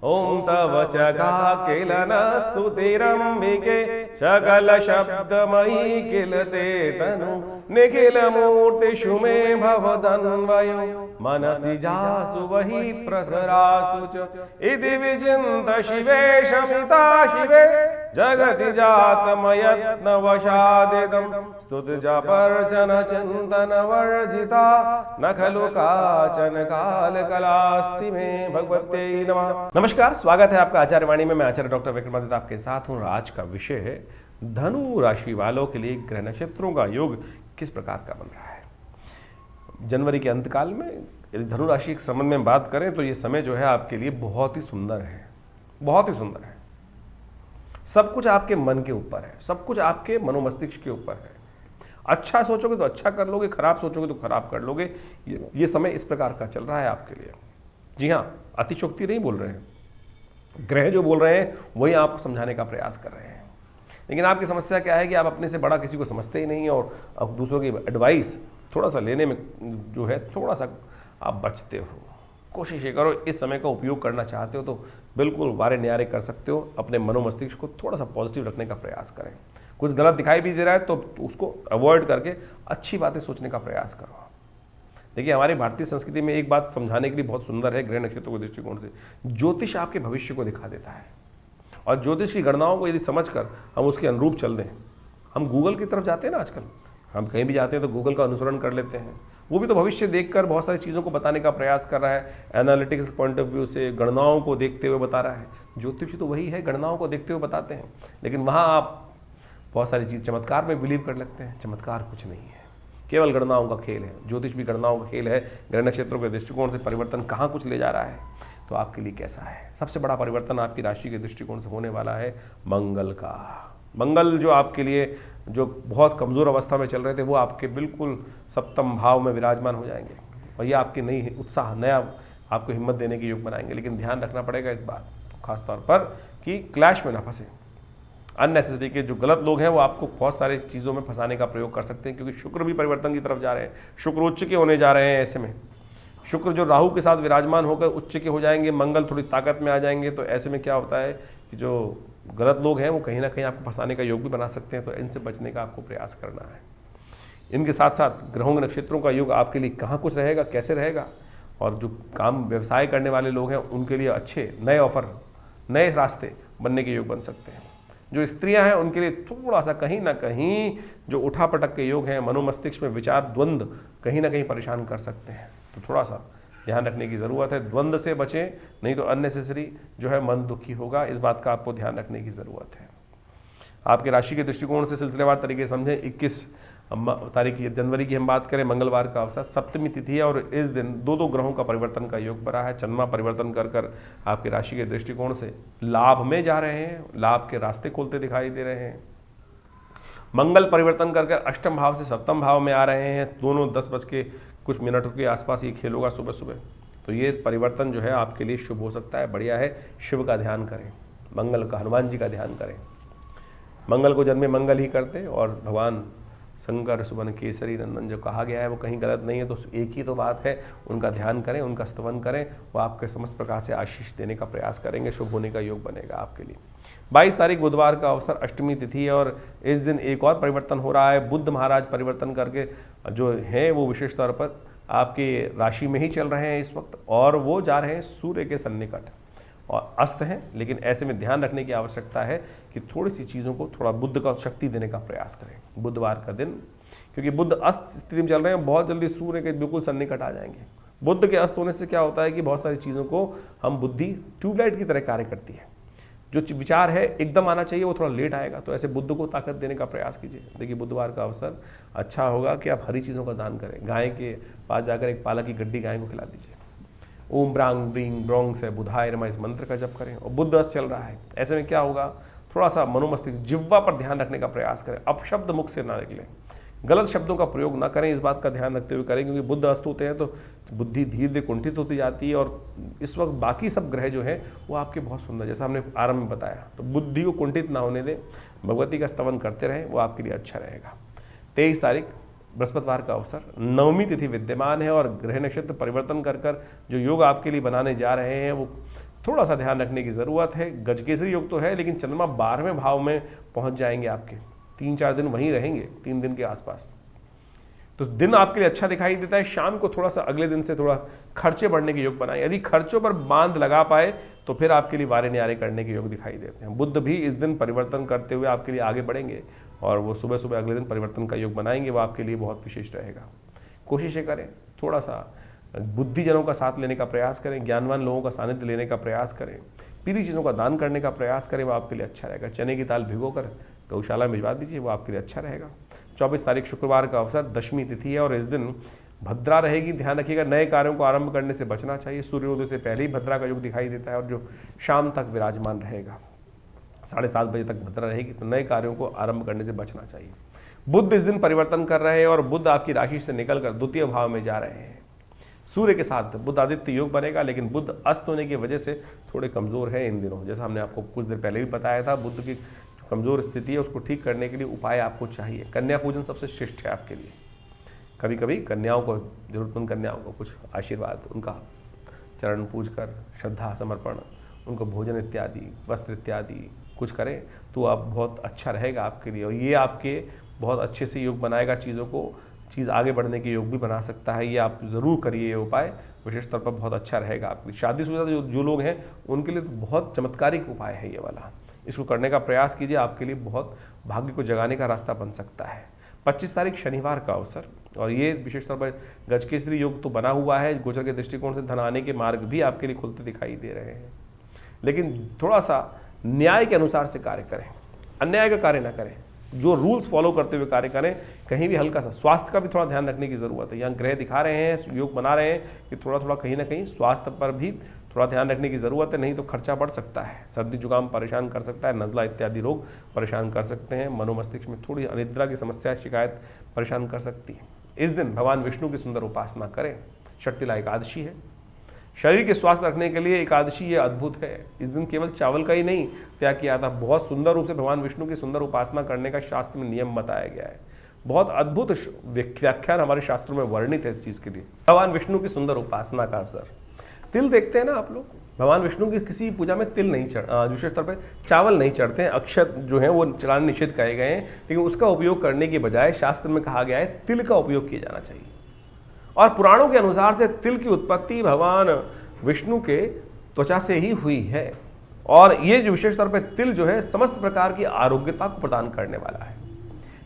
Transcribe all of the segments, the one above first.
ओम तव चगा किलन स्तुतिरंबिके सकल शब्दमयी किलते तनु निखिल मूर्ति शुमे भवदन्वयो मनसि जासु वही प्रसरासु च इति विचिन्त शिवे शमिता शिवे जगति जातमयत्न वशादिदं स्तुति जपर्चन चिंतन वर्जिता न खलु काचन काल कलास्ति में। भगवते नमः। नमस्कार, स्वागत है आपका आचार्य वाणी में। मैं आचार्य डॉक्टर विक्रमादित्य आपके साथ हूँ। आज का विषय है धनु राशि वालों के लिए ग्रह नक्षत्रों का योग किस प्रकार का बन रहा है। जनवरी के अंतकाल में यदि धनु राशि के संबंध में बात करें तो ये समय जो है आपके लिए बहुत ही सुंदर है, बहुत ही सुंदर है। सब कुछ आपके मन के ऊपर है, सब कुछ आपके मनोमस्तिष्क के ऊपर है। अच्छा सोचोगे तो अच्छा कर लोगे, खराब सोचोगे तो खराब कर लोगे। ये समय इस प्रकार का चल रहा है आपके लिए। जी हाँ, अतिशोक्ति नहीं बोल रहे हैं, ग्रह जो बोल रहे हैं वही आपको समझाने का प्रयास कर रहे हैं। लेकिन आपकी समस्या क्या है कि आप अपने से बड़ा किसी को समझते ही नहीं और अब दूसरों की एडवाइस थोड़ा सा लेने में जो है थोड़ा सा आप बचते हो। कोशिश ये करो, इस समय का उपयोग करना चाहते हो तो बिल्कुल वारे न्यारे कर सकते हो। अपने मनोमस्तिष्क को थोड़ा सा पॉजिटिव रखने का प्रयास करें। कुछ गलत दिखाई भी दे रहा है तो उसको अवॉइड करके अच्छी बातें सोचने का प्रयास करो। देखिए, हमारी भारतीय संस्कृति में एक बात समझाने के लिए बहुत सुंदर है ग्रह नक्षत्रों के दृष्टिकोण से। ज्योतिष आपके भविष्य को दिखा देता है और ज्योतिष की गणनाओं को यदि समझकर हम उसके अनुरूप चल दें। हम गूगल की तरफ जाते हैं ना, आजकल हम कहीं भी जाते हैं तो गूगल का अनुसरण कर लेते हैं। वो भी तो भविष्य देखकर बहुत सारी चीज़ों को बताने का प्रयास कर रहा है। एनालिटिक्स पॉइंट ऑफ व्यू से गणनाओं को देखते हुए बता रहा है। ज्योतिष तो वही है, गणनाओं को देखते हुए बताते हैं। लेकिन वहाँ आप बहुत सारी चीज़ चमत्कार में बिलीव कर लगते हैं। चमत्कार कुछ नहीं है, केवल गणनाओं का खेल है। ज्योतिष भी गणनाओं का खेल है। ग्रह नक्षत्रों के दृष्टिकोण से परिवर्तन कहाँ कुछ ले जा रहा है तो आपके लिए कैसा है। सबसे बड़ा परिवर्तन आपकी राशि के दृष्टिकोण से होने वाला है मंगल का। मंगल जो आपके लिए जो बहुत कमज़ोर अवस्था में चल रहे थे वो आपके बिल्कुल सप्तम भाव में विराजमान हो जाएंगे और ये आपके नई उत्साह, नया आपको हिम्मत देने के योग बनाएंगे। लेकिन ध्यान रखना पड़ेगा इस बात खासतौर पर कि क्लैश में ना फंसे। अननेसेसरी के जो गलत लोग हैं वो आपको बहुत सारी चीज़ों में फंसाने का प्रयोग कर सकते हैं, क्योंकि शुक्र भी परिवर्तन की तरफ जा रहे हैं। शुक्र उच्च के होने जा रहे हैं। ऐसे में शुक्र जो राहु के साथ विराजमान होकर उच्च के हो जाएंगे, मंगल थोड़ी ताकत में आ जाएंगे। तो ऐसे में क्या होता है कि जो गलत लोग हैं वो कहीं ना कहीं आपको फंसाने का योग भी बना सकते हैं। तो इनसे बचने का आपको प्रयास करना है। इनके साथ साथ ग्रहों के नक्षत्रों का योग आपके लिए कहाँ कुछ रहेगा, कैसे रहेगा, और जो काम व्यवसाय करने वाले लोग हैं उनके लिए अच्छे नए ऑफर, नए रास्ते बनने के योग बन सकते हैं। जो स्त्रियां हैं उनके लिए थोड़ा सा कहीं ना कहीं जो उठापटक के योग हैं, मनोमस्तिष्क में विचार द्वंद्व कहीं ना कहीं परेशान कर सकते हैं। तो थोड़ा सा ध्यान रखने की ज़रूरत है। द्वंद्व से बचें, नहीं तो अननेसेसरी जो है मन दुखी होगा। इस बात का आपको ध्यान रखने की ज़रूरत है। आपके राशि के दृष्टिकोण से सिलसिलेवार तरीके समझें। 21 तारीख जनवरी की हम बात करें, मंगलवार का अवसर, सप्तमी तिथि है और इस दिन दो ग्रहों का परिवर्तन का योग बना है। चंद्रमा परिवर्तन कर आपकी राशि के दृष्टिकोण से लाभ में जा रहे हैं, लाभ के रास्ते खोलते दिखाई दे रहे हैं। मंगल परिवर्तन कर अष्टम भाव से सप्तम भाव में आ रहे हैं। दोनों 10 के आसपास ये खेल होगा सुबह सुबह। तो ये परिवर्तन जो है आपके लिए शुभ हो सकता है, बढ़िया है। शिव का ध्यान करें, मंगल का, हनुमान जी का ध्यान करें। मंगल को जन्मे मंगल ही करते और भगवान शंकर सुबन केसरी नंदन जो कहा गया है वो कहीं गलत नहीं है। तो एक ही तो बात है, उनका ध्यान करें, उनका स्तवन करें। वो आपके समस्त प्रकार से आशीष देने का प्रयास करेंगे। शुभ होने का योग बनेगा आपके लिए। 22 तारीख बुधवार का अवसर, अष्टमी तिथि है और इस दिन एक और परिवर्तन हो रहा है। बुद्ध महाराज परिवर्तन करके जो हैं वो विशेष तौर पर आपकी राशि में ही चल रहे हैं इस वक्त और वो जा रहे हैं सूर्य के सन्निकट और अस्त हैं। लेकिन ऐसे में ध्यान रखने की आवश्यकता है कि थोड़ी सी चीज़ों को थोड़ा बुद्ध का शक्ति देने का प्रयास करें बुधवार का दिन, क्योंकि बुद्ध अस्त स्थिति में चल रहे हैं। बहुत जल्दी सूर्य के बिल्कुल सन्निकट आ जाएंगे। बुद्ध के अस्त होने से क्या होता है कि बहुत सारी चीज़ों को हम बुद्धि ट्यूबलाइट की तरह कार्य करती है। जो विचार है एकदम आना चाहिए वो थोड़ा लेट आएगा। तो ऐसे बुद्ध को ताकत देने का प्रयास कीजिए। देखिए, बुधवार का अवसर अच्छा होगा कि आप हरी चीज़ों का दान करें। गाय के पास जाकर एक पालक की गड्डी गाय को खिला दीजिए। ओम ब्रांग ब्रींग ब्रोंग से बुधाय रमा इस मंत्र का जप करें। और बुद्ध अस्त चल रहा है, ऐसे में क्या होगा, थोड़ा सा मनोमस्तिष्क जिह्वा पर ध्यान रखने का प्रयास करें। अपशब्द मुख से ना निकले, गलत शब्दों का प्रयोग ना करें। इस बात का ध्यान रखते हुए करें, क्योंकि बुद्ध अस्त होते हैं तो बुद्धि धीरे धीरे कुंठित होती जाती है। और इस वक्त बाकी सब ग्रह जो है वो आपके बहुत सुंदर, जैसा हमने आरंभ में बताया। तो बुद्धि को कुंठित ना होने दें, भगवती का स्तवन करते रहें, वो आपके लिए अच्छा रहेगा। 23 तारीख बृहस्पतिवार का अवसर, नवमी तिथि विद्यमान है और ग्रह नक्षत्र परिवर्तन कर जो योग आपके लिए बनाने जा रहे हैं वो थोड़ा सा ध्यान रखने की ज़रूरत है। गजकेसरी योग तो है, लेकिन चंद्रमा 12वें भाव में पहुंच जाएंगे, आपके 3-4 दिन वहीं रहेंगे, 3 दिन के आसपास। तो दिन आपके लिए अच्छा दिखाई देता है। शाम को थोड़ा सा अगले दिन से थोड़ा खर्चे बढ़ने के योग बनाए। यदि खर्चों पर बांध लगा पाए तो फिर आपके लिए वारे न्यारे करने के योग दिखाई देते हैं। बुध भी इस दिन परिवर्तन करते हुए आपके लिए आगे बढ़ेंगे और वो सुबह सुबह अगले दिन परिवर्तन का योग बनाएंगे, वो आपके लिए बहुत विशेष रहेगा। कोशिशें करें, थोड़ा सा बुद्धिजनों का साथ लेने का प्रयास करें, ज्ञानवान लोगों का सानिध्य लेने का प्रयास करें, पीली चीज़ों का दान करने का प्रयास करें, वो आपके लिए अच्छा रहेगा। चने की दाल भिगोकर गौशाला में भिजवा दीजिए, वो आपके लिए अच्छा रहेगा। 24 तारीख शुक्रवार का अवसर, दशमी तिथि है और इस दिन भद्रा रहेगी। ध्यान रखिएगा, नए कार्यों को आरंभ करने से बचना चाहिए। सूर्योदय से पहले ही भद्रा का योग दिखाई देता है और जो शाम तक विराजमान रहेगा, 7:30 बजे तक भद्रा रहेगी, तो नए कार्यों को आरंभ करने से बचना चाहिए। बुध इस दिन परिवर्तन कर रहे हैं और बुध आपकी राशि से निकलकर द्वितीय भाव में जा रहे हैं। सूर्य के साथ बुध आदित्य योग बनेगा, लेकिन बुध अस्त होने की वजह से थोड़े कमजोर है इन दिनों। जैसा हमने आपको कुछ देर पहले भी बताया था, बुध की कमजोर स्थिति है, उसको ठीक करने के लिए उपाय आपको चाहिए। कन्या पूजन सबसे श्रेष्ठ है आपके लिए। कभी कभी कन्याओं को, जरूरतमंद कन्याओं को कुछ आशीर्वाद, उनका चरण पूज कर श्रद्धा समर्पण, उनको भोजन इत्यादि, वस्त्र इत्यादि कुछ करें तो आप बहुत अच्छा रहेगा आपके लिए। और ये आपके बहुत अच्छे से योग बनाएगा, चीज़ आगे बढ़ने के योग भी बना सकता है। ये आप ज़रूर करिए, ये उपाय विशेष तौर पर बहुत अच्छा रहेगा आपके लिए। शादीशुदा जो लोग हैं उनके लिए तो बहुत चमत्कारिक उपाय है ये वाला। इसको करने का प्रयास कीजिए, आपके लिए बहुत भाग्य को जगाने का रास्ता बन सकता है। 25 तारीख शनिवार का अवसर, और ये विशेष तौर पर गजकेसरी योग तो बना हुआ है। गोचर के दृष्टिकोण से धन आने के मार्ग भी आपके लिए खुलते दिखाई दे रहे हैं, लेकिन थोड़ा सा न्याय के अनुसार से कार्य करें, अन्याय का कार्य ना करें। जो रूल्स फॉलो करते हुए कार्य करें। कहीं भी हल्का सा स्वास्थ्य का भी थोड़ा ध्यान रखने की ज़रूरत है। यहाँ ग्रह दिखा रहे हैं, योग बना रहे हैं कि थोड़ा थोड़ा कहीं ना कहीं स्वास्थ्य पर भी थोड़ा ध्यान रखने की ज़रूरत है, नहीं तो खर्चा बढ़ सकता है। सर्दी जुकाम परेशान कर सकता है, नज़ला इत्यादि रोग परेशान कर सकते हैं। मनोमस्तिष्क में थोड़ी अनिद्रा की समस्या, शिकायत परेशान कर सकती है। इस दिन भगवान विष्णु की सुंदर उपासना करें। शक्तिला एकादशी है। शरीर के स्वास्थ्य रखने के लिए एकादशी ये अद्भुत है। इस दिन केवल चावल का ही नहीं त्याग किया था, बहुत सुंदर रूप से भगवान विष्णु की सुंदर उपासना करने का शास्त्र में नियम बताया गया है। बहुत अद्भुत व्याख्यान हमारे शास्त्रों में वर्णित है इस चीज़ के लिए। भगवान विष्णु की सुंदर उपासना का अवसर। तिल देखते हैं ना आप लोग, भगवान विष्णु की किसी पूजा में तिल नहीं विशेष तौर पर चावल नहीं चढ़ते हैं। अक्षत जो है वो चढ़ाने निषिद्ध कहे गए हैं, लेकिन उसका उपयोग करने के बजाय शास्त्र में कहा गया है तिल का उपयोग किया जाना चाहिए। और पुराणों के अनुसार से तिल की उत्पत्ति भगवान विष्णु के त्वचा से ही हुई है। और ये जो विशेष तौर पर तिल जो है समस्त प्रकार की आरोग्यता को प्रदान करने वाला है।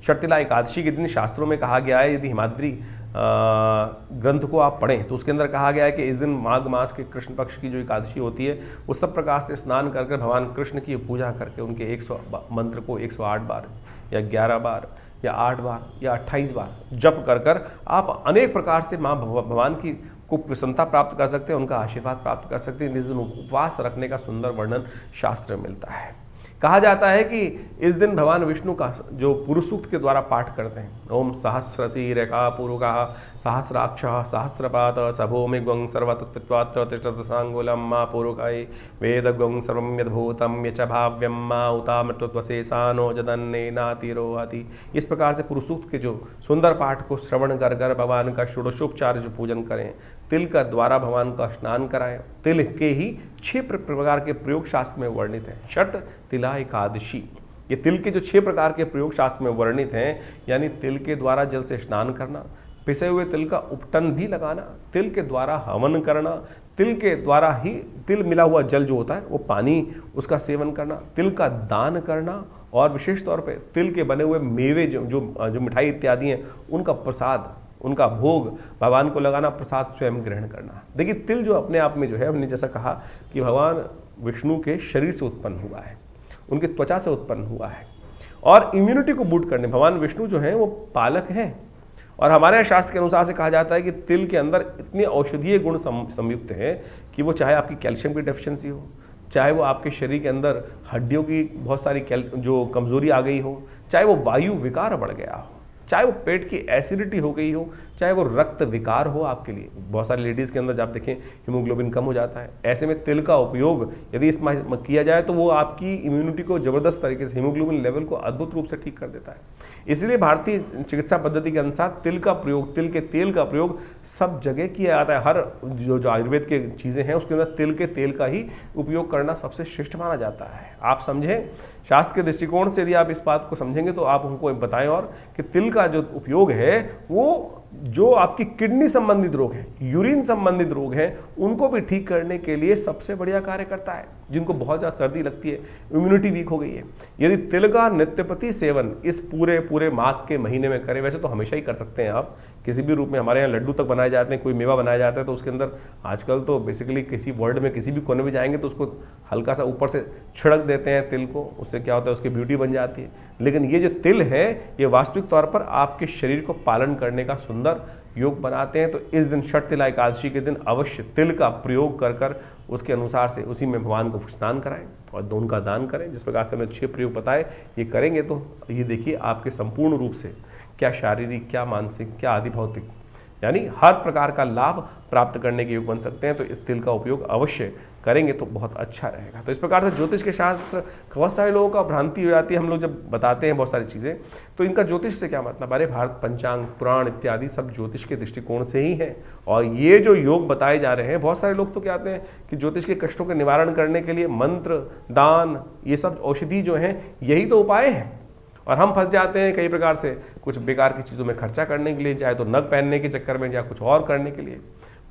शक्तिला एकादशी के दिन शास्त्रों में कहा गया है, यदि हिमाद्री ग्रंथ को आप पढ़ें तो उसके अंदर कहा गया है कि इस दिन माघ मास के कृष्ण पक्ष की जो एकादशी होती है वो सब प्रकार से स्नान करके भगवान कृष्ण की पूजा करके उनके 100 मंत्र को 108 बार या 11 बार या 8 बार या 28 बार जप कर कर आप अनेक प्रकार से माँ भगवान की को प्रसन्नता प्राप्त कर सकते हैं, उनका आशीर्वाद प्राप्त कर सकते हैं। इस दिन उपवास रखने का सुंदर वर्णन शास्त्र में मिलता है। कहा जाता है कि इस दिन भगवान विष्णु का जो पुरुष सूक्त के द्वारा पाठ करते हैं, ओम सहस्रशीरेखा पूर्वका सहस्राक्ष सहस्रपात सभोमि ग्वं सर्वतुत्पित्वात्र तिष्ठतु सांगुलम मा पूर्वकाय वेद ग्वं सर्वं यद्भूतं यच भाव्यं मा उतामृतत्वशेषानो जदन्नेनातिरोहति। इस प्रकार से पुरुष सूक्त के जो सुंदर पाठ को श्रवण कर कर भगवान का षोडशोपचार जो पूजन करें, तिल का द्वारा भगवान का स्नान कराएं। तिल के ही 6 प्रकार के प्रयोग शास्त्र में वर्णित हैं। छठ तिला एकादशी, ये तिल के जो 6 प्रकार के प्रयोग शास्त्र में वर्णित हैं, यानी तिल के द्वारा जल से स्नान करना, पिसे हुए तिल का उपटन भी लगाना, तिल के द्वारा हवन करना, तिल के द्वारा ही तिल मिला हुआ जल जो होता है वो पानी उसका सेवन करना, तिल का दान करना, और विशेष तौर पे तिल के बने हुए मेवे जो मिठाई इत्यादि हैं उनका प्रसाद, उनका भोग भगवान को लगाना, प्रसाद स्वयं ग्रहण करना। देखिए तिल जो अपने आप में जो है, हमने जैसा कहा कि भगवान विष्णु के शरीर से उत्पन्न हुआ है, उनके त्वचा से उत्पन्न हुआ है, और इम्यूनिटी को बूस्ट करने भगवान विष्णु जो है वो पालक हैं। और हमारे यहाँ शास्त्र के अनुसार से कहा जाता है कि तिल के अंदर इतने औषधीय गुण संयुक्त हैं कि वो चाहे आपकी कैल्शियम की डेफिशिएंसी हो, चाहे वो आपके शरीर के अंदर हड्डियों की बहुत सारी जो कमजोरी आ गई हो, चाहे वो वायु विकार बढ़ गया हो, चाहे वो पेट की एसिडिटी हो गई हो, चाहे वो रक्त विकार हो आपके लिए। बहुत सारी लेडीज़ के अंदर जब आप देखें हीमोग्लोबिन कम हो जाता है, ऐसे में तिल का उपयोग यदि इसमें किया जाए तो वो आपकी इम्यूनिटी को जबरदस्त तरीके से, हीमोग्लोबिन लेवल को अद्भुत रूप से ठीक कर देता है। इसलिए भारतीय चिकित्सा पद्धति के अनुसार तिल का प्रयोग, तिल के तेल का प्रयोग सब जगह किया जाता है। हर जो आयुर्वेद के चीज़ें हैं उसके अंदर तिल के तेल का ही उपयोग करना सबसे श्रेष्ठ माना जाता है। आप समझें, शास्त्र के दृष्टिकोण से यदि आप इस बात को समझेंगे तो आप उनको बताएं और कि तिल का जो उपयोग है वो जो आपकी किडनी संबंधित रोग है, यूरिन संबंधित रोग हैं, उनको भी ठीक करने के लिए सबसे बढ़िया कार्य करता है। जिनको बहुत ज़्यादा सर्दी लगती है, इम्यूनिटी वीक हो गई है, यदि तिल का नित्यप्रति सेवन इस पूरे माघ के महीने में करें, वैसे तो हमेशा ही कर सकते हैं आप, किसी भी रूप में। हमारे यहाँ लड्डू तक बनाए जाते हैं, कोई मेवा बनाया जाता है तो उसके अंदर आजकल तो बेसिकली किसी वर्ल्ड में किसी भी कोने में जाएंगे तो उसको हल्का सा ऊपर से छिड़क देते हैं तिल को, उससे क्या होता है उसकी ब्यूटी बन जाती है। लेकिन ये जो तिल है ये वास्तविक तौर पर आपके शरीर को पालन करने का सुंदर योग बनाते हैं। तो इस दिन षट तिला एकादशी के दिन अवश्य तिल का प्रयोग कर कर उसके अनुसार से उसी में भगवान को स्नान कराएं और दोनों का दान करें। जिस प्रकार से हमने 6 प्रयोग बताए, ये करेंगे तो ये देखिए आपके संपूर्ण रूप से क्या शारीरिक, क्या मानसिक, क्या आदि भौतिक, यानी हर प्रकार का लाभ प्राप्त करने के योग बन सकते हैं। तो इस तिल का उपयोग अवश्य करेंगे तो बहुत अच्छा रहेगा। तो इस प्रकार से ज्योतिष के शास्त्र, बहुत सारे लोगों का भ्रांति हो जाती है। हम लोग जब बताते हैं बहुत सारी चीज़ें तो इनका ज्योतिष से क्या मतलब, अरे भारत पंचांग, पुराण इत्यादि सब ज्योतिष के दृष्टिकोण से ही है। और ये जो योग बताए जा रहे हैं, बहुत सारे लोग तो क्या कहते हैं कि ज्योतिष के कष्टों के निवारण करने के लिए मंत्र, दान, ये सब औषधि जो हैं यही तो उपाय हैं। और हम फंस जाते हैं कई प्रकार से कुछ बेकार की चीज़ों में खर्चा करने के लिए, चाहे तो नग पहनने के चक्कर में या कुछ और करने के लिए।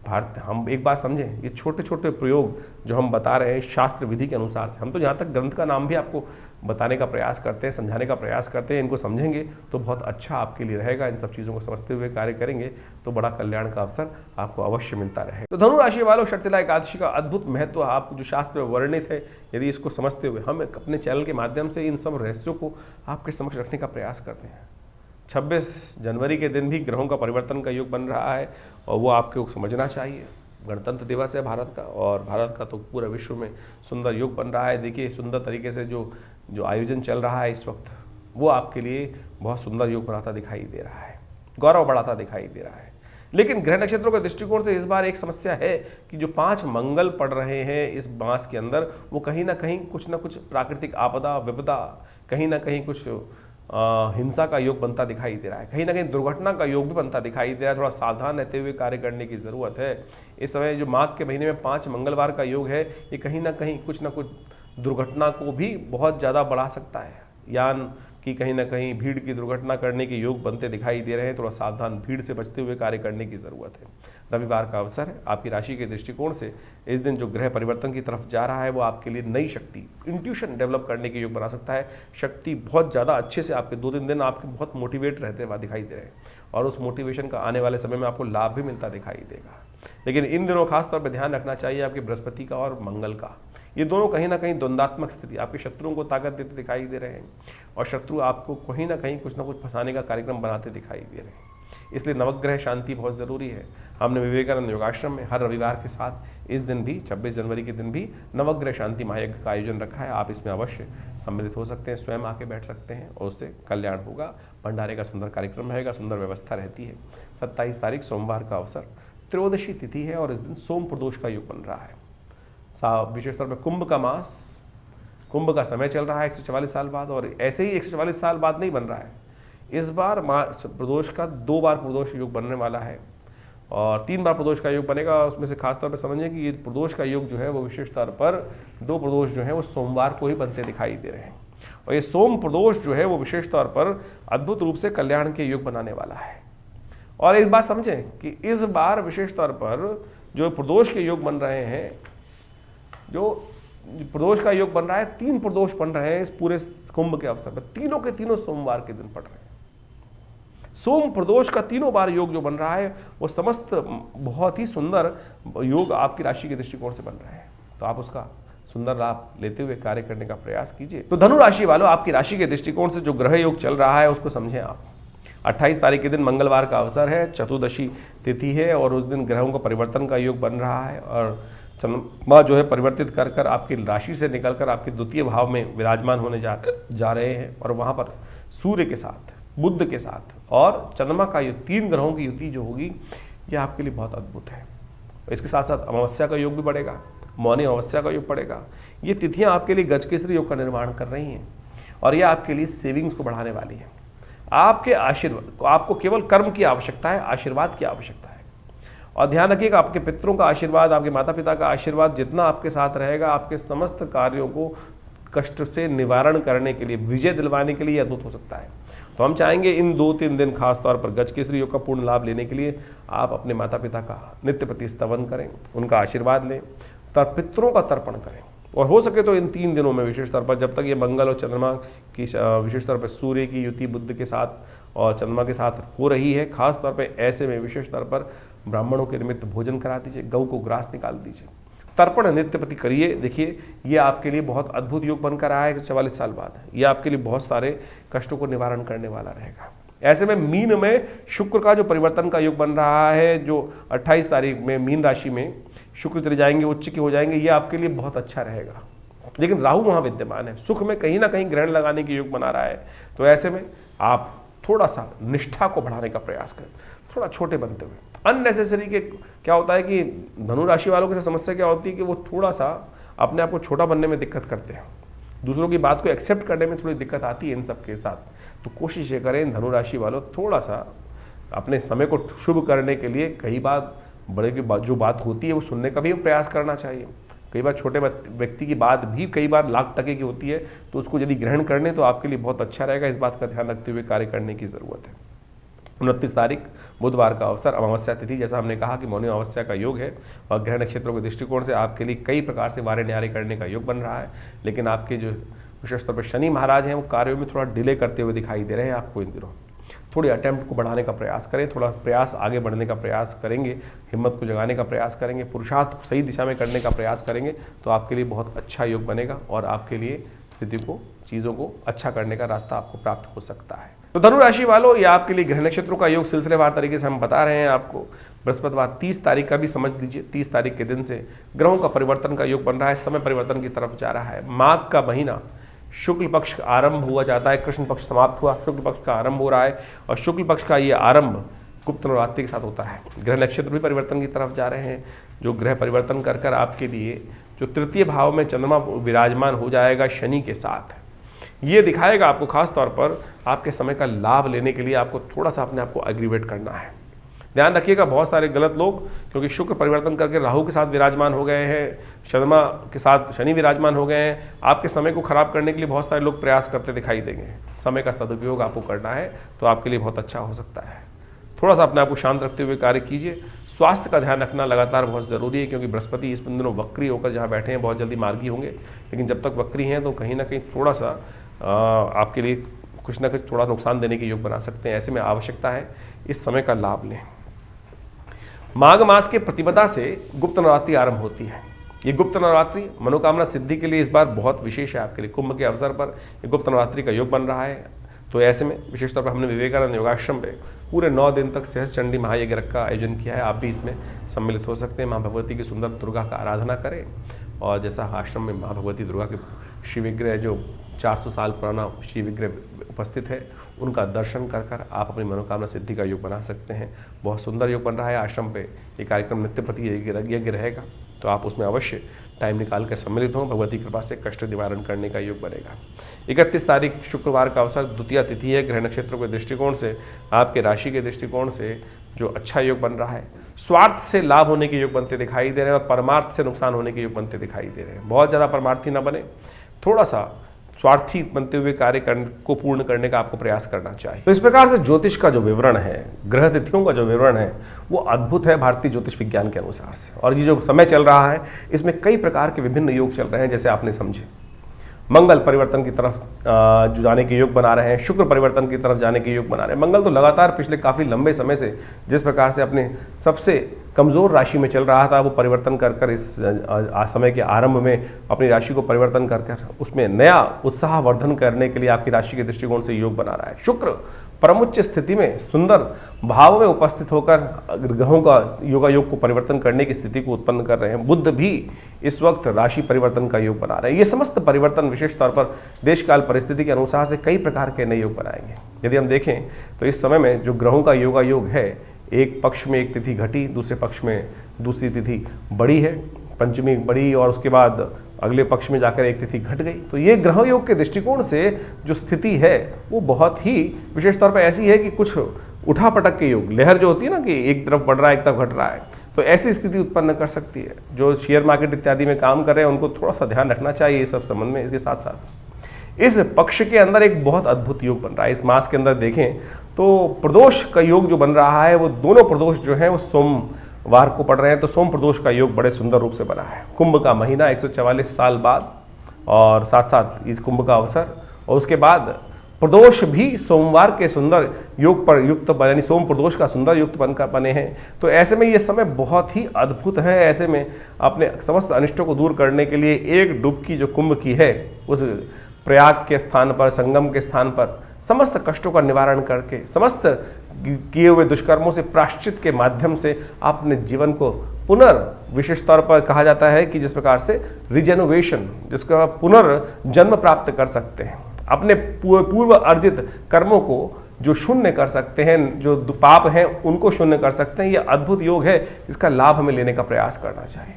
भारत, हम एक बात समझें, ये छोटे छोटे प्रयोग जो हम बता रहे हैं शास्त्र विधि के अनुसार से, हम तो जहाँ तक ग्रंथ का नाम भी आपको बताने का प्रयास करते हैं, समझाने का प्रयास करते हैं, इनको समझेंगे तो बहुत अच्छा आपके लिए रहेगा। इन सब चीज़ों को समझते हुए कार्य करेंगे तो बड़ा कल्याण का अवसर आपको अवश्य मिलता रहेगा। तो धनु राशि वालों, षट तिला एकादशी का अद्भुत महत्व आपको जो शास्त्र में वर्णित है, यदि इसको समझते हुए हम अपने चैनल के माध्यम से इन सब रहस्यों को आपके समक्ष रखने का प्रयास करते हैं। 26 जनवरी के दिन भी ग्रहों का परिवर्तन का योग बन रहा है और वो आपको समझना चाहिए। गणतंत्र दिवस है भारत का, और भारत का तो पूरे विश्व में सुंदर योग बन रहा है। देखिए सुंदर तरीके से जो आयोजन चल रहा है इस वक्त, वो आपके लिए बहुत सुंदर योग बनाता दिखाई दे रहा है, गौरव बढ़ाता दिखाई दे रहा है। लेकिन ग्रह नक्षत्रों के दृष्टिकोण से इस बार एक समस्या है कि जो 5 मंगल पड़ रहे हैं इस मास के अंदर, वो कहीं ना कहीं कुछ ना कुछ प्राकृतिक आपदा, विपदा, कहीं ना कहीं कुछ हिंसा का योग बनता दिखाई दे रहा है, कहीं ना कहीं दुर्घटना का योग भी बनता दिखाई दे रहा है। थोड़ा सावधान रहते हुए कार्य करने की ज़रूरत है। इस समय जो माघ के महीने में 5 मंगलवार का योग है, ये कहीं ना कुछ दुर्घटना को भी बहुत ज़्यादा बढ़ा सकता है। यान कि कहीं ना कहीं भीड़ की दुर्घटना करने के योग बनते दिखाई दे रहे हैं। थोड़ा सावधान, भीड़ से बचते हुए कार्य करने की ज़रूरत है। रविवार का अवसर है। आपकी राशि के दृष्टिकोण से इस दिन जो ग्रह परिवर्तन की तरफ जा रहा है वो आपके लिए नई शक्ति, इंट्यूशन डेवलप करने के योग बना सकता है। शक्ति बहुत ज़्यादा अच्छे से आपके 2-3 दिन आपके बहुत मोटिवेट रहते हुए दिखाई दे रहे हैं और उस मोटिवेशन का आने वाले समय में आपको लाभ भी मिलता दिखाई देगा। लेकिन इन दिनों खासतौर पर ध्यान रखना चाहिए आपके बृहस्पति का और मंगल का। ये दोनों कहीं ना कहीं द्वंदात्मक स्थिति, आपके शत्रुओं को ताकत देते दिखाई दे रहे हैं और शत्रु आपको कहीं ना कहीं कुछ ना कुछ फंसाने का कार्यक्रम बनाते दिखाई दे रहे हैं। इसलिए नवग्रह शांति बहुत ज़रूरी है। हमने विवेकानंद योगाश्रम में हर रविवार के साथ इस दिन भी 26 जनवरी के दिन भी नवग्रह शांति महायज्ञ का आयोजन रखा है। आप इसमें अवश्य सम्मिलित हो सकते हैं, स्वयं आके बैठ सकते हैं और उससे कल्याण होगा। भंडारे का सुंदर कार्यक्रम रहेगा, सुंदर व्यवस्था रहती है। 27 तारीख सोमवार का अवसर, त्रयोदशी तिथि है और इस दिन सोम प्रदोष का योग बन रहा है। विशेष तौर पर कुंभ का मास, कुंभ का समय चल रहा है 144 साल बाद, और ऐसे ही 144 साल बाद नहीं बन रहा है। इस बार प्रदोष का 2 बार प्रदोष योग बनने वाला है और 3 बार प्रदोष का योग बनेगा। उसमें से खासतौर पर समझें कि ये प्रदोष का योग जो है वो विशेष तौर पर 2 प्रदोष जो है वो सोमवार को ही बनते दिखाई दे रहे हैं और ये सोम प्रदोष जो है वो विशेष तौर पर अद्भुत रूप से कल्याण के योग बनाने वाला है। और एक बात समझें कि इस बार विशेष तौर पर जो प्रदोष के योग बन रहे हैं, जो प्रदोष का योग बन रहा है, 3 प्रदोष बन रहे हैं इस पूरे कुंभ के अवसर पर, तीनों के तीनों सोमवार के दिन पड़ रहे हैं। सोम प्रदोष का 3 बार योग जो बन रहा है वो समस्त बहुत ही सुंदर योग आपकी राशि के दृष्टिकोण से बन रहे हैं। तो आप उसका सुंदर लाभ लेते हुए कार्य करने का प्रयास कीजिए। तो धनु राशि वालों, आपकी राशि के दृष्टिकोण से जो ग्रह योग चल रहा है उसको समझें आप। 28 तारीख के दिन मंगलवार का अवसर है, चतुर्दशी तिथि है और उस दिन ग्रहों का परिवर्तन का योग बन रहा है और चंद्रमा जो है परिवर्तित कर कर आपकी राशि से निकलकर आपके द्वितीय भाव में विराजमान होने जा रहे हैं और वहाँ पर सूर्य के साथ, बुध के साथ और चंद्रमा का युति, 3 ग्रहों की युति जो होगी ये आपके लिए बहुत अद्भुत है। इसके साथ साथ अमावस्या का योग भी बढ़ेगा, मौनी अमावस्या का योग पड़ेगा। ये तिथियां आपके लिए गजकेसरी योग का निर्माण कर रही हैं और ये आपके लिए सेविंग्स को बढ़ाने वाली है। आपके आशीर्वाद, आपको केवल कर्म की आवश्यकता है, आशीर्वाद की आवश्यकता है। और ध्यान रखिएगा, आपके पितरों का आशीर्वाद, आपके माता पिता का आशीर्वाद जितना आपके साथ रहेगा, आपके समस्त कार्यों को कष्ट से निवारण करने के लिए, विजय दिलवाने के लिए अद्भुत हो सकता है। तो हम चाहेंगे इन 2-3 दिन खास तौर पर गजकेसरी योग का पूर्ण लाभ लेने के लिए आप अपने माता पिता का नित्य प्रति स्तवन करें, उनका आशीर्वाद लें, पितरों का तर्पण करें। और हो सके तो इन 3 दिनों में विशेष तौर पर, जब तक ये मंगल और चंद्रमा की विशेष तौर पर सूर्य की युति बुध के साथ और चंद्रमा के साथ हो रही है, खास तौर पर ऐसे में विशेष तौर पर ब्राह्मणों के निमित्त भोजन करा दीजिए, गऊ को ग्रास निकाल दीजिए, तर्पण नित्य प्रति करिए। देखिए ये आपके लिए बहुत अद्भुत योग बनकर आया है 44 साल बाद। ये आपके लिए बहुत सारे कष्टों को निवारण करने वाला रहेगा। ऐसे में मीन में शुक्र का जो परिवर्तन का योग बन रहा है, जो 28 तारीख में मीन राशि में शुक्र चले जाएंगे, उच्च के हो जाएंगे, ये आपके लिए बहुत अच्छा रहेगा। लेकिन राहु वहाँ विद्यमान है, सुख में कहीं ना कहीं ग्रहण लगाने की योग बना रहा है। तो ऐसे में आप थोड़ा सा निष्ठा को बढ़ाने का प्रयास करें, थोड़ा छोटे बनते हुए। अननेसेसरी के क्या होता है कि धनु राशि वालों के साथ समस्या क्या होती है कि वो थोड़ा सा अपने आप को छोटा बनने में दिक्कत करते हैं, दूसरों की बात को एक्सेप्ट करने में थोड़ी दिक्कत आती है इन सब के साथ। तो कोशिश ये करें धनु राशि वालों, थोड़ा सा अपने समय को शुभ करने के लिए कई बार बड़े की जो बात होती है वो सुनने का भी प्रयास करना चाहिए। कई बार छोटे व्यक्ति की बात भी कई बार लाख टके की होती है, तो उसको यदि ग्रहण करने तो आपके लिए बहुत अच्छा रहेगा। इस बात का ध्यान रखते हुए कार्य करने की ज़रूरत है। 29 तारीख बुधवार का अवसर, अमावस्या तिथि, जैसा हमने कहा कि मौनी अमावस्या का योग है और ग्रह नक्षत्रों के दृष्टिकोण से आपके लिए कई प्रकार से वारे न्यारे करने का योग बन रहा है। लेकिन आपके जो विशेष तौर पर शनि महाराज हैं वो कार्यों में थोड़ा डिले करते हुए दिखाई दे रहे हैं आपको इन दिनों। थोड़ी अटेम्प्ट को बढ़ाने का प्रयास करें, थोड़ा प्रयास आगे बढ़ने का प्रयास करेंगे, हिम्मत को जगाने का प्रयास करेंगे, पुरुषार्थ सही दिशा में करने का प्रयास करेंगे तो आपके लिए बहुत अच्छा योग बनेगा और आपके लिए स्थिति को, चीज़ों को अच्छा करने का रास्ता आपको प्राप्त हो सकता है। तो धनु राशि वालों, ये आपके लिए ग्रह नक्षत्रों का योग सिलसिलेवार तरीके से हम बता रहे हैं आपको। बृहस्पतिवार 30 तारीख का भी समझ लीजिए, 30 तारीख के दिन से ग्रहों का परिवर्तन का योग बन रहा है, समय परिवर्तन की तरफ जा रहा है। माघ का महीना शुक्ल पक्ष आरंभ हुआ जाता है, कृष्ण पक्ष समाप्त हुआ, शुक्ल पक्ष का आरंभ हो रहा है और शुक्ल पक्ष का ये आरंभ गुप्त नवरात्रि के साथ होता है। ग्रह नक्षत्र भी परिवर्तन की तरफ जा रहे हैं, जो ग्रह परिवर्तन कर कर आपके लिए जो तृतीय भाव में चंद्रमा विराजमान हो जाएगा शनि के साथ, ये दिखाएगा आपको खास तौर पर आपके समय का लाभ लेने के लिए आपको थोड़ा सा अपने आप को एग्रीवेट करना है। ध्यान रखिएगा, बहुत सारे गलत लोग, क्योंकि शुक्र परिवर्तन करके राहु के साथ विराजमान हो गए हैं, चंद्रमा के साथ शनि विराजमान हो गए हैं, आपके समय को खराब करने के लिए बहुत सारे लोग प्रयास करते दिखाई देंगे। समय का सदुपयोग आपको करना है तो आपके लिए बहुत अच्छा हो सकता है। थोड़ा सा अपने आप को शांत रखते हुए कार्य कीजिए। स्वास्थ्य का ध्यान रखना लगातार बहुत ज़रूरी है, क्योंकि बृहस्पति इस दिनों वक्री होकर जहाँ बैठे हैं बहुत जल्दी मार्गी होंगे, लेकिन जब तक वक्री हैं तो कहीं ना कहीं थोड़ा सा आपके लिए कुछ ना कुछ थोड़ा नुकसान देने के योग बना सकते हैं। ऐसे में आवश्यकता है इस समय का लाभ लें। माघ मास के प्रतिपदा से गुप्त नवरात्रि आरंभ होती है। ये गुप्त नवरात्रि मनोकामना सिद्धि के लिए इस बार बहुत विशेष है आपके लिए। कुंभ के अवसर पर ये गुप्त नवरात्रि का योग बन रहा है। तो ऐसे में विशेष तौर पर हमने विवेकानंद योगाश्रम पे पूरे 9 दिन तक सहस्त्र चंडी महायज्ञ का आयोजन किया है। आप भी इसमें सम्मिलित हो सकते हैं। माँ भगवती की सुंदर दुर्गा का आराधना करें और जैसा आश्रम में माँ भगवती दुर्गा के श्री विग्रह, जो 400 साल पुराना श्री विग्रह उपस्थित है, उनका दर्शन कर कर आप अपनी मनोकामना सिद्धि का योग बना सकते हैं। बहुत सुंदर योग बन रहा है आश्रम पे। ये कार्यक्रम नित्य प्रति यज्ञ रहेगा, तो आप उसमें अवश्य टाइम निकाल कर सम्मिलित हों। भगवती कृपा से कष्ट निवारण करने का योग बनेगा। 31 तारीख शुक्रवार का अवसर, द्वितीया तिथि है। ग्रह नक्षत्रों के दृष्टिकोण से, आपके राशि के दृष्टिकोण से जो अच्छा योग बन रहा है, स्वार्थ से लाभ होने के योग बनते दिखाई दे रहे हैं और परमार्थ से नुकसान होने के योग बनते दिखाई दे रहे हैं। बहुत ज़्यादा परमार्थी ना बने, थोड़ा सा स्वार्थी बनते हुए कार्य को पूर्ण करने का आपको प्रयास करना चाहिए। तो इस प्रकार से ज्योतिष का जो विवरण है, ग्रह तिथियों का जो विवरण है, वो अद्भुत है भारतीय ज्योतिष विज्ञान के अनुसार से। और ये जो समय चल रहा है, इसमें कई प्रकार के विभिन्न योग चल रहे हैं, जैसे आपने समझे। मंगल परिवर्तन की तरफ जो जाने के योग बना रहे हैं, शुक्र परिवर्तन की तरफ जाने के योग बना रहे हैं। मंगल तो लगातार पिछले काफ़ी लंबे समय से जिस प्रकार से अपने सबसे कमज़ोर राशि में चल रहा था, वो परिवर्तन कर कर इस समय के आरंभ में अपनी राशि को परिवर्तन कर कर उसमें नया उत्साह वर्धन करने के लिए आपकी राशि के दृष्टिकोण से योग बना रहा है। शुक्र परमुच्च स्थिति में सुंदर भाव में उपस्थित होकर ग्रहों का योगा योग को परिवर्तन करने की स्थिति को उत्पन्न कर रहे हैं। बुध भी इस वक्त राशि परिवर्तन का योग बना रहे हैं। ये समस्त परिवर्तन विशेष तौर पर देश काल परिस्थिति के अनुसार से कई प्रकार के नए योग बनाएंगे। यदि हम देखें तो इस समय में जो ग्रहों का योगा योग है, एक पक्ष में एक तिथि घटी, दूसरे पक्ष में दूसरी तिथि बड़ी है, पंचमी बड़ी, और उसके बाद अगले पक्ष में जाकर एक तिथि घट गई। तो ये ग्रह योग के दृष्टिकोण से जो स्थिति है वो बहुत ही विशेष तौर पर ऐसी है कि कुछ उठापटक के योग, लहर जो होती है ना कि एक तरफ बढ़ रहा है एक तरफ घट रहा है, तो ऐसी स्थिति उत्पन्न कर सकती है। जो शेयर मार्केट इत्यादि में काम कर रहे हैं उनको थोड़ा सा ध्यान रखना चाहिए इस सब संबंध में। इसके साथ साथ इस पक्ष के अंदर एक बहुत अद्भुत योग बन रहा है। इस मास के अंदर देखें तो प्रदोष का योग जो बन रहा है, वो दोनों प्रदोष जो है वो सोमवार को पड़ रहे हैं। तो सोम प्रदोष का योग बड़े सुंदर रूप से बना है। कुंभ का महीना 144 साल बाद, और साथ साथ इस कुंभ का अवसर, और उसके बाद प्रदोष भी सोमवार के सुंदर योग पर युक्त, यानी सोम प्रदोष का सुंदर युक्त बनकर बने हैं। तो ऐसे में ये समय बहुत ही अद्भुत है। ऐसे में अपने समस्त अनिष्टों को दूर करने के लिए एक डुबकी जो कुंभ की है, उस प्रयाग के स्थान पर, संगम के स्थान पर समस्त कष्टों का निवारण करके, समस्त किए हुए दुष्कर्मों से प्रायश्चित के माध्यम से अपने जीवन को विशेष तौर पर कहा जाता है कि जिस प्रकार से रिजेनोवेशन, जिसका पुनर्जन्म प्राप्त कर सकते हैं, अपने पूर्व अर्जित कर्मों को जो शून्य कर सकते हैं, जो पाप हैं उनको शून्य कर सकते हैं। ये अद्भुत योग है, इसका लाभ हमें लेने का प्रयास करना चाहिए।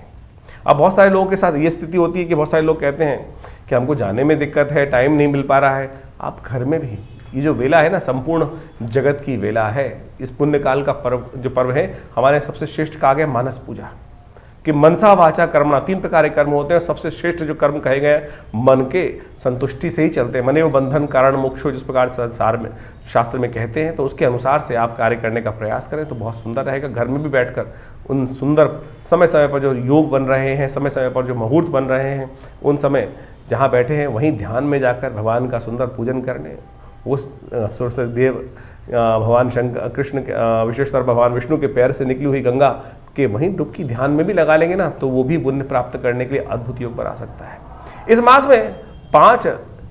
अब बहुत सारे लोगों के साथ ये स्थिति होती है कि बहुत सारे लोग कहते हैं कि हमको जाने में दिक्कत है, टाइम नहीं मिल पा रहा है। आप घर में भी ये जो वेला है ना, संपूर्ण जगत की वेला है। इस पुण्य काल का पर्व है, हमारे सबसे श्रेष्ठ कहा गया मानस पूजा, कि मनसा वाचा कर्मणा, 3 प्रकार के कर्म होते हैं। सबसे श्रेष्ठ जो कर्म कहे गए मन के संतुष्टि से ही चलते हैं। मने वो बंधन कारण मोक्षो, जिस प्रकार संसार में शास्त्र में कहते हैं, तो उसके अनुसार से आप कार्य करने का प्रयास करें तो बहुत सुंदर रहेगा। घर में भी बैठकर उन सुंदर समय समय पर जो योग बन रहे हैं, समय समय पर जो मुहूर्त बन रहे हैं, उन समय जहाँ बैठे हैं वहीं ध्यान में जाकर भगवान का सुंदर पूजन करने, उस सरस्वती देव भगवान शंकर कृष्ण विशेषकर भगवान विष्णु के पैर से निकली हुई गंगा के वहीं डुबकी ध्यान में भी लगा लेंगे ना, तो वो भी पुण्य प्राप्त करने के लिए अद्भुत योग बना सकता है। इस मास में 5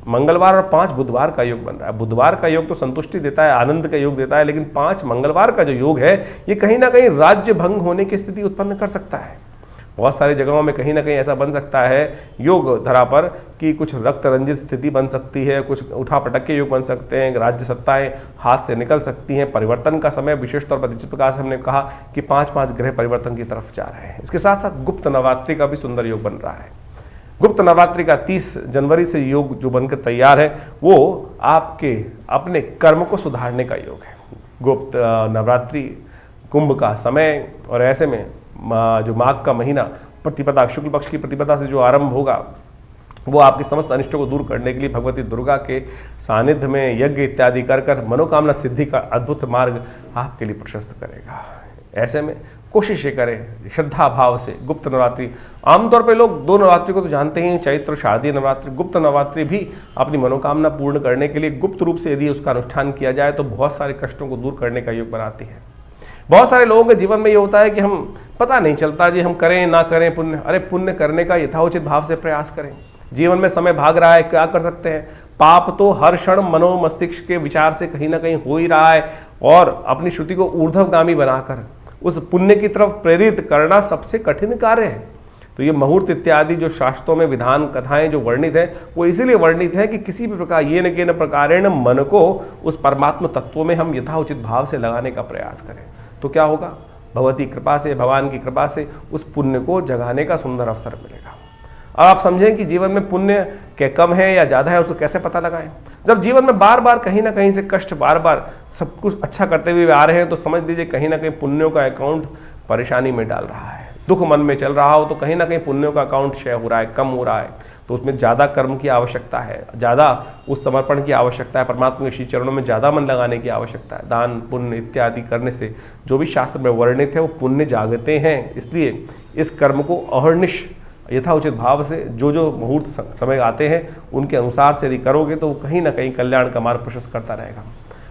मंगलवार और 5 बुधवार का योग बन रहा है। बुधवार का योग तो संतुष्टि देता है, आनंद का योग देता है, लेकिन 5 मंगलवार का जो योग है ये कहीं ना कहीं राज्य भंग होने की स्थिति उत्पन्न कर सकता है। बहुत सारी जगहों में कहीं ना कहीं ऐसा बन सकता है योग धरा पर कि कुछ रक्त रंजित स्थिति बन सकती है, कुछ उठापटक के योग बन सकते हैं, राज्य सत्ताएं हाथ से निकल सकती हैं। परिवर्तन का समय विशेष तौर पर जिस प्रकार से हमने कहा कि 5-5 ग्रह परिवर्तन की तरफ जा रहे हैं। इसके साथ साथ गुप्त नवरात्रि का भी सुंदर योग बन रहा है। गुप्त नवरात्रि का 30 जनवरी से योग जो बनकर तैयार है, वो आपके अपने कर्म को सुधारने का योग है। गुप्त नवरात्रि कुंभ का समय, और ऐसे में जो माघ का महीना प्रतिपदा, शुक्ल पक्ष की प्रतिपदा से जो आरंभ होगा, वो आपके समस्त अनिष्टों को दूर करने के लिए भगवती दुर्गा के सानिध्य में यज्ञ इत्यादि कर मनोकामना सिद्धि का अद्भुत मार्ग आपके लिए प्रशस्त करेगा। ऐसे में कोशिश ये करें श्रद्धा भाव से। गुप्त नवरात्रि, आमतौर पर लोग 2 नवरात्रि को तो जानते ही, चैत्र शारदीय नवरात्रि। गुप्त नवरात्रि भी अपनी मनोकामना पूर्ण करने के लिए गुप्त रूप से यदि उसका अनुष्ठान किया जाए तो बहुत सारे कष्टों को दूर करने का योग बनाती है। बहुत सारे लोगों के जीवन में ये होता है कि हम पता नहीं चलता जी हम करें ना करें पुण्य। अरे पुण्य करने का यथाउचित भाव से प्रयास करें। जीवन में समय भाग रहा है, क्या कर सकते हैं? पाप तो हर क्षण मनो मस्तिष्क के विचार से कहीं ना कहीं हो ही रहा है, और अपनी श्रुति को ऊर्ध्वगामी बनाकर उस पुण्य की तरफ प्रेरित करना सबसे कठिन कार्य है। तो ये मुहूर्त इत्यादि जो शास्त्रों में विधान कथाएं जो वर्णित है, वो इसीलिए वर्णित है कि किसी भी प्रकार ये न के न प्रकारेण मन को उस परमात्म तत्व में हम यथाउचित भाव से लगाने का प्रयास करें। तो क्या होगा? भगवती कृपा से, भगवान की कृपा से उस पुण्य को जगाने का सुंदर अवसर मिलेगा। अब आप समझें कि जीवन में पुण्य के कम है या ज़्यादा है, उसको कैसे पता लगाएं? जब जीवन में बार बार कहीं ना कहीं से कष्ट, बार बार सब कुछ अच्छा करते हुए आ रहे हैं, तो समझ लीजिए कहीं ना कहीं पुण्यों का अकाउंट परेशानी में डाल रहा है। दुख मन में चल रहा हो तो कहीं ना कहीं पुण्यों का अकाउंट क्षय हो रहा है, कम हो रहा है। तो उसमें ज़्यादा कर्म की आवश्यकता है, ज़्यादा उस समर्पण की आवश्यकता है, परमात्मा के श्री चरणों में ज़्यादा मन लगाने की आवश्यकता है। दान पुण्य इत्यादि करने से जो भी शास्त्र में वर्णित है वो पुण्य जागते हैं। इसलिए इस कर्म को अहर्निश यथाउचित भाव से जो जो मुहूर्त समय आते हैं उनके अनुसार से यदि करोगे तो वो कहीं ना कहीं कल्याण का मार्ग प्रशस्त करता रहेगा।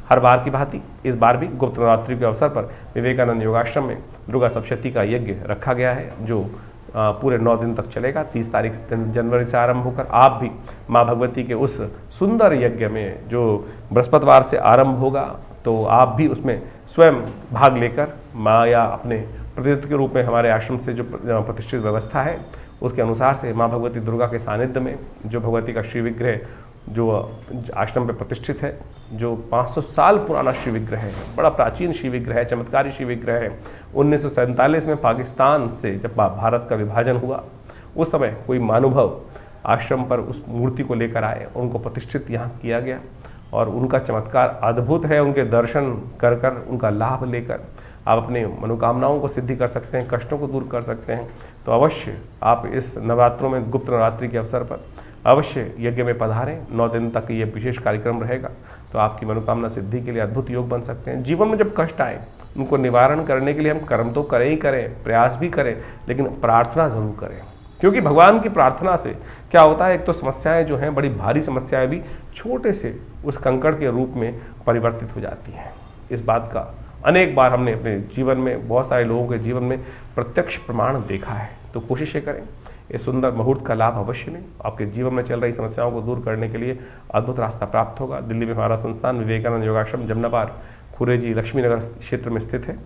हर बार की भांति इस बार भी गुप्त नवरात्रि के अवसर पर विवेकानंद योगाश्रम में दुर्गा सप्तशती का यज्ञ रखा गया है, जो पूरे 9 दिन तक चलेगा। 30 तारीख जनवरी से आरंभ होकर आप भी माँ भगवती के उस सुंदर यज्ञ में जो बृहस्पतिवार से आरंभ होगा, तो आप भी उसमें स्वयं भाग लेकर माँ या अपने प्रतिनिधित्व के रूप में हमारे आश्रम से जो प्रतिष्ठित व्यवस्था है उसके अनुसार से माँ भगवती दुर्गा के सानिध्य में जो भगवती का श्री विग्रह जो आश्रम पे प्रतिष्ठित है, जो 500 साल पुराना श्री विग्रह है, बड़ा प्राचीन श्री विग्रह है, चमत्कारी श्री विग्रह है। 1947 में पाकिस्तान से जब भारत का विभाजन हुआ उस समय कोई महानुभाव आश्रम पर उस मूर्ति को लेकर आए, उनको प्रतिष्ठित यहाँ किया गया और उनका चमत्कार अद्भुत है। उनके दर्शन कर कर उनका लाभ लेकर आप अपने मनोकामनाओं को सिद्धि कर सकते हैं, कष्टों को दूर कर सकते हैं। तो अवश्य आप इस नवरात्रों में, गुप्त नवरात्रि के अवसर पर अवश्य यज्ञ में पधारें। 9 दिन तक ये विशेष कार्यक्रम रहेगा, तो आपकी मनोकामना सिद्धि के लिए अद्भुत योग बन सकते हैं। जीवन में जब कष्ट आए उनको निवारण करने के लिए हम कर्म तो करें ही करें, प्रयास भी करें, लेकिन प्रार्थना जरूर करें, क्योंकि भगवान की प्रार्थना से क्या होता है, एक तो समस्याएं जो हैं, बड़ी भारी समस्याएं भी छोटे से उस कंकड़ के रूप में परिवर्तित हो जाती हैं। इस बात का अनेक बार हमने अपने जीवन में, बहुत सारे लोगों के जीवन में प्रत्यक्ष प्रमाण देखा है। तो कोशिश करें इस सुंदर मुहूर्त का लाभ अवश्य लें। आपके जीवन में चल रही समस्याओं को दूर करने के लिए अद्भुत रास्ता प्राप्त होगा। दिल्ली में हमारा संस्थान विवेकानंद योगाश्रम जमनाबाद खुरेजी लक्ष्मीनगर क्षेत्र में स्थित है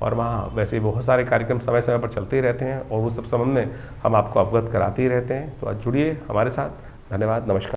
और वहाँ वैसे बहुत सारे कार्यक्रम समय समय पर चलते ही रहते हैं और वो सब संबंध में हम आपको अवगत कराते ही रहते हैं। तो आज जुड़िए हमारे साथ। धन्यवाद, नमस्कार।